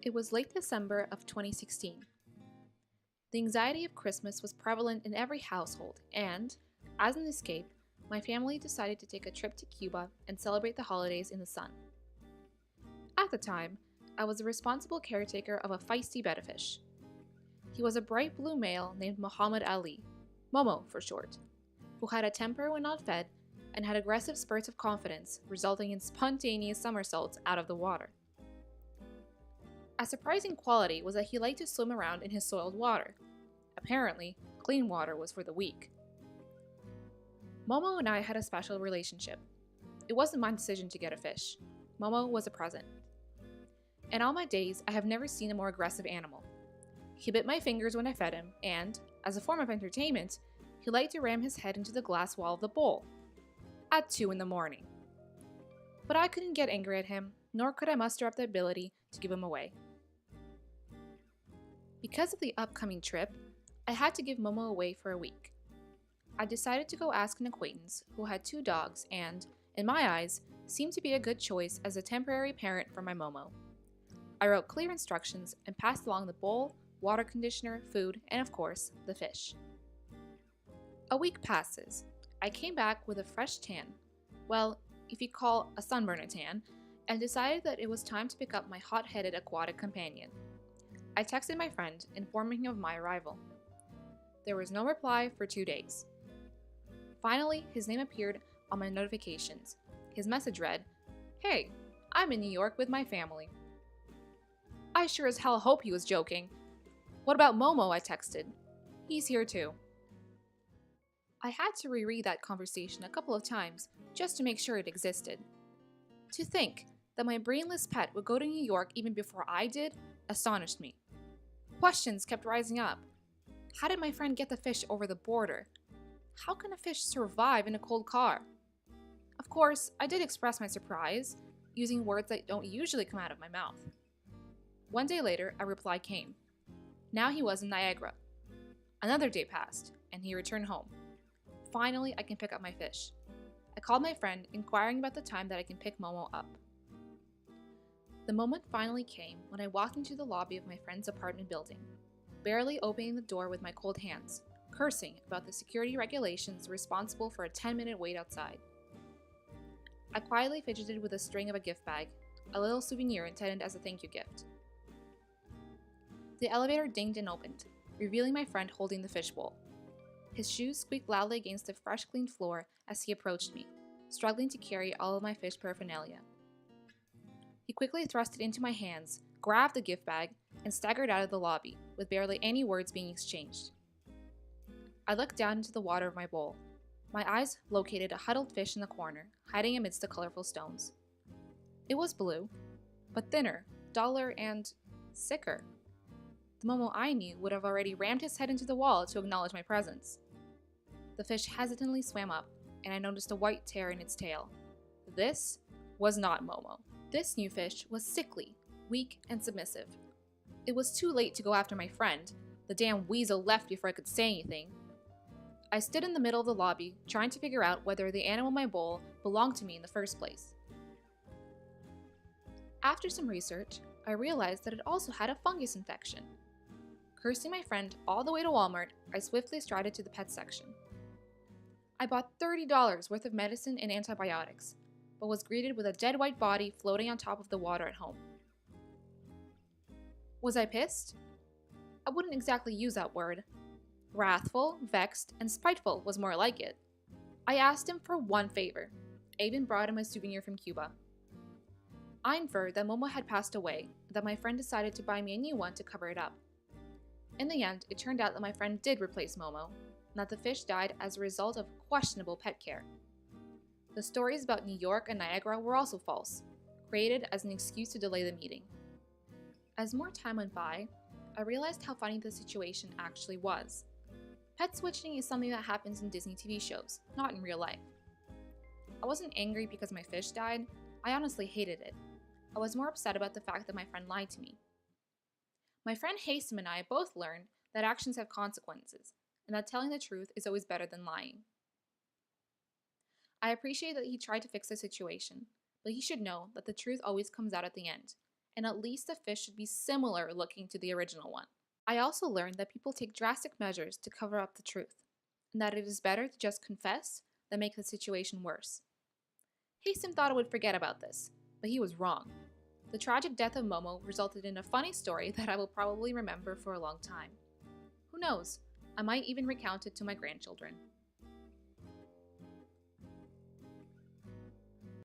It was late December of 2016. The anxiety of Christmas was prevalent in every household, and, as an escape, my family decided to take a trip to Cuba and celebrate the holidays in the sun. At the time, I was the responsible caretaker of a feisty betterfish. He was a bright blue male named Muhammad Ali, Momo for short, who had a temper when not fed and had aggressive spurts of confidence, resulting in spontaneous somersaults out of the water. A surprising quality was that he liked to swim around in his soiled water. Apparently, clean water was for the weak. Momo and I had a special relationship. It wasn't my decision to get a fish. Momo was a present. In all my days, I have never seen a more aggressive animal. He bit my fingers when I fed him, and, as a form of entertainment, he liked to ram his head into the glass wall of the bowl. At 2 in the morning. But I couldn't get angry at him, nor could I muster up the ability to give him away. Because of the upcoming trip, I had to give Momo away for a week. I decided to go ask an acquaintance who had 2 dogs and, in my eyes, seemed to be a good choice as a temporary parent for my Momo. I wrote clear instructions and passed along the bowl, water conditioner, food, and of course, the fish. A week passes. I came back with a fresh tan. Well, if you call a sunburn a tan, and decided that it was time to pick up my hot-headed aquatic companion. I texted my friend, informing him of my arrival. There was no reply for 2 days. Finally, his name appeared on my notifications. His message read, "Hey, I'm in New York with my family." I sure as hell hope he was joking. "What about Momo?" I texted. "He's here too." I had to reread that conversation a couple of times just to make sure it existed. To think that my brainless pet would go to New York even before I did astonished me. Questions kept rising up. How did my friend get the fish over the border? How can a fish survive in a cold car? Of course, I did express my surprise, using words that don't usually come out of my mouth. One day later, a reply came. Now he was in Niagara. Another day passed, and he returned home. Finally, I can pick up my fish. I called my friend, inquiring about the time that I can pick Momo up. The moment finally came when I walked into the lobby of my friend's apartment building, barely opening the door with my cold hands, cursing about the security regulations responsible for a 10-minute wait outside. I quietly fidgeted with a string of a gift bag, a little souvenir intended as a thank you gift. The elevator dinged and opened, revealing my friend holding the fishbowl. His shoes squeaked loudly against the fresh cleaned floor as he approached me, struggling to carry all of my fish paraphernalia. He quickly thrust it into my hands, grabbed the gift bag, and staggered out of the lobby, with barely any words being exchanged. I looked down into the water of my bowl. My eyes located a huddled fish in the corner, hiding amidst the colorful stones. It was blue, but thinner, duller, and sicker. The Momo I knew would have already rammed his head into the wall to acknowledge my presence. The fish hesitantly swam up, and I noticed a white tear in its tail. This was not Momo. This new fish was sickly, weak, and submissive. It was too late to go after my friend. The damn weasel left before I could say anything. I stood in the middle of the lobby, trying to figure out whether the animal in my bowl belonged to me in the first place. After some research, I realized that it also had a fungus infection. Cursing my friend all the way to Walmart, I swiftly strided to the pet section. I bought $30 worth of medicine and antibiotics, but was greeted with a dead white body floating on top of the water at home. Was I pissed? I wouldn't exactly use that word. Wrathful, vexed, and spiteful was more like it. I asked him for one favor. I even brought him a souvenir from Cuba. I inferred that Momo had passed away, and that my friend decided to buy me a new one to cover it up. In the end, it turned out that my friend did replace Momo, and that the fish died as a result of questionable pet care. The stories about New York and Niagara were also false, created as an excuse to delay the meeting. As more time went by, I realized how funny the situation actually was. Pet switching is something that happens in Disney TV shows, not in real life. I wasn't angry because my fish died. I honestly hated it. I was more upset about the fact that my friend lied to me. My friend Hasem and I both learned that actions have consequences, and that telling the truth is always better than lying. I appreciate that he tried to fix the situation, but he should know that the truth always comes out at the end, and at least the fish should be similar looking to the original one. I also learned that people take drastic measures to cover up the truth, and that it is better to just confess than make the situation worse. Hastem thought I would forget about this, but he was wrong. The tragic death of Momo resulted in a funny story that I will probably remember for a long time. Who knows, I might even recount it to my grandchildren.